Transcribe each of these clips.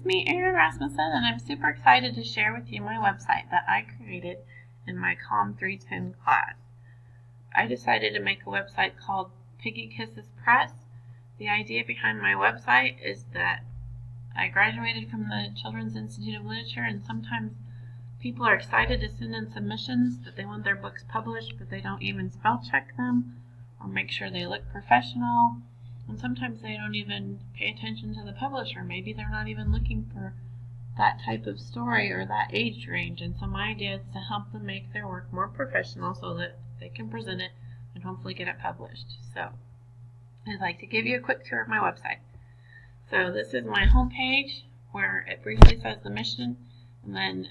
me, Erin Rasmussen, and I'm super excited to share with you my website that I created in my COM 310 class. I decided to make a website called Piggy Kisses Press. The idea behind my website is that I graduated from the Children's Institute of Literature, and sometimes people are excited to send in submissions that they want their books published, but they don't even spell check them or make sure they look professional. And sometimes they don't even pay attention to the publisher. Maybe they're not even looking for that type of story or that age range. And so my idea is to help them make their work more professional so that they can present it and hopefully get it published. So I'd like to give you a quick tour of my website. So this is my homepage where it briefly says the mission, and then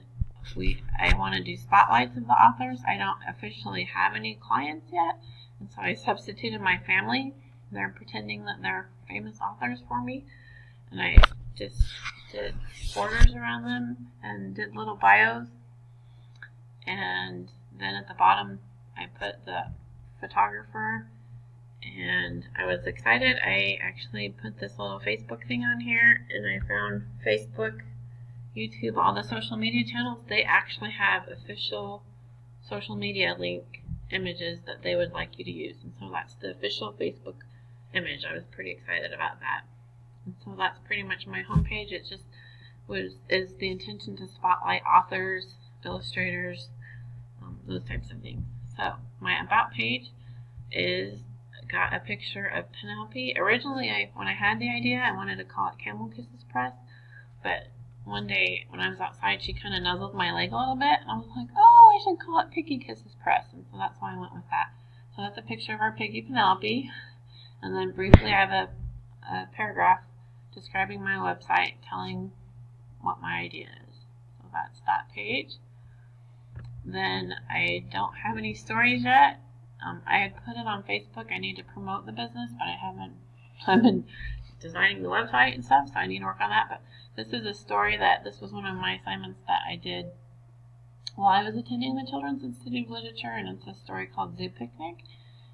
I want to do spotlights of the authors. I don't officially have any clients yet, and so I substituted my family. They're pretending that they're famous authors for me, and I just did borders around them and did little bios, and then at the bottom I put the photographer, and I was excited. I actually put this little Facebook thing on here, and I found Facebook, YouTube, all the social media channels, they actually have official social media link images that they would like you to use, and so that's the official Facebook image. I was pretty excited about that. And so that's pretty much my homepage. It just is the intention to spotlight authors, illustrators, those types of things. So my about page is got a picture of Penelope. Originally, when I had the idea, I wanted to call it Camel Kisses Press, but one day when I was outside, she kind of nuzzled my leg a little bit, and I was like, oh, I should call it Piggy Kisses Press, and so that's why I went with that. So that's a picture of our piggy Penelope. And then briefly I have a paragraph describing my website, telling what my idea is. So that's that page. Then I don't have any stories yet. I had put it on Facebook. I need to promote the business, but I haven't. I've been designing the website and stuff, so I need to work on that. But this is a story this was one of my assignments that I did while I was attending the Children's Institute of Literature, and it's a story called Zoo Picnic.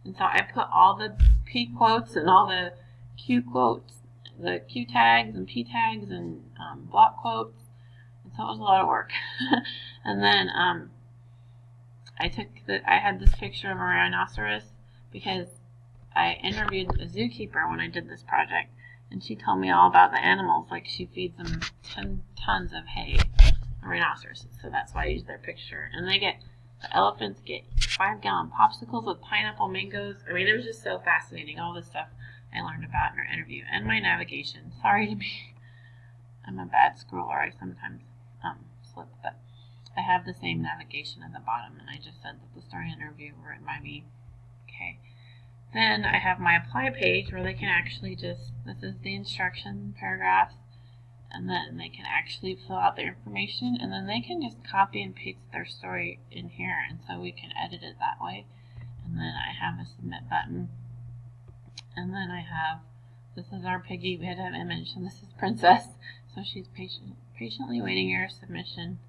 And so I put all the P quotes and all the Q quotes, the Q tags and P tags and block quotes. And so it was a lot of work. And then I had this picture of a rhinoceros because I interviewed a zookeeper when I did this project, and she told me all about the animals. Like, she feeds them 10 tons of hay, the rhinoceroses. So that's why I used their picture. And the elephants get 5-gallon popsicles with pineapple mangoes. I mean, it was just so fascinating, all this stuff I learned about in our interview. And my navigation. Sorry to be, I'm a bad scroller. I sometimes slip, but I have the same navigation at the bottom, and I just said that the story interview were written by me. Okay. Then I have my apply page where they can actually this is the instruction paragraphs, and then they can actually fill out their information, and then they can just copy and paste their story in here, and so we can edit it that way. And then I have a submit button, and then I have, this is our piggy. We had an image, and this is Princess, so she's patiently waiting your submission.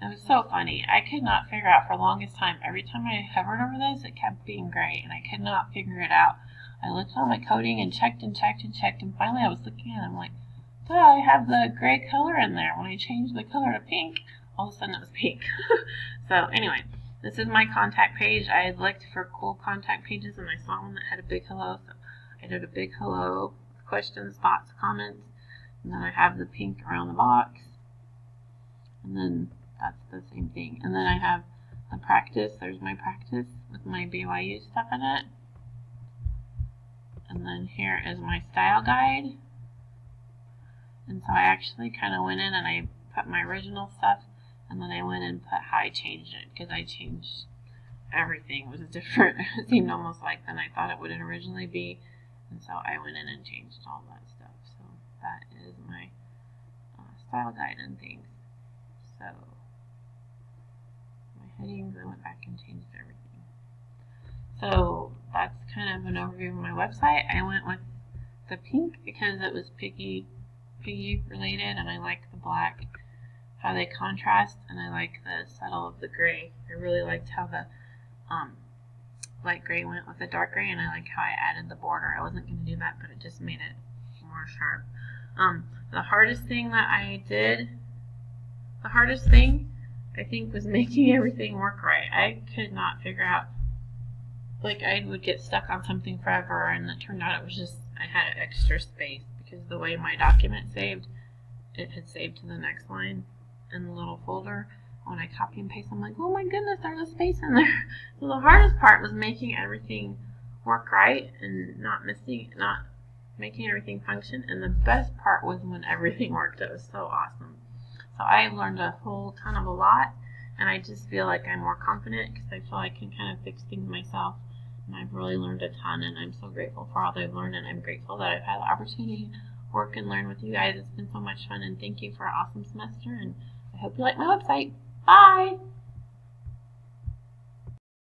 It was so funny. I could not figure out for the longest time. Every time I hovered over this, it kept being gray, and I could not figure it out. I looked on my coding and checked and checked and checked, and finally I was looking at it, I'm like, I have the gray color in there. When I changed the color to pink, all of a sudden it was pink. So anyway, this is my contact page. I had looked for cool contact pages, and I saw one that had a big hello, so I did a big hello, questions, thoughts, comments, and then I have the pink around the box, and then that's the same thing. And then I have the practice. There's my practice with my BYU stuff in it. And then here is my style guide. And so I actually kind of went in and I put my original stuff, and then I went and put how I changed it, because I changed everything. It was different. It seemed almost like than I thought it would originally be. And so I went in and changed all that stuff. So that is my style guide and things. So my headings, I went back and changed everything. So that's kind of an overview of my website. I went with the pink because it was Piggy related, and I like the black, how they contrast, and I like the subtle of the gray. I really liked how the light gray went with the dark gray, and I like how I added the border. I wasn't going to do that, but it just made it more sharp. The hardest thing I think was making everything work right. I could not figure out, like I would get stuck on something forever, and it turned out it was just I had extra space because the way my document saved, it had saved to the next line in the little folder. When I copy and paste, I'm like, oh my goodness, there's a space in there. So the hardest part was making everything work right and not making everything function. And the best part was when everything worked. It was so awesome. So I've learned a whole ton of a lot, and I just feel like I'm more confident because I feel I can kind of fix things myself. And I've really learned a ton, and I'm so grateful for all that I've learned, and I'm grateful that I've had the opportunity to work and learn with you guys. It's been so much fun, and thank you for an awesome semester, and I hope you like my website. Bye!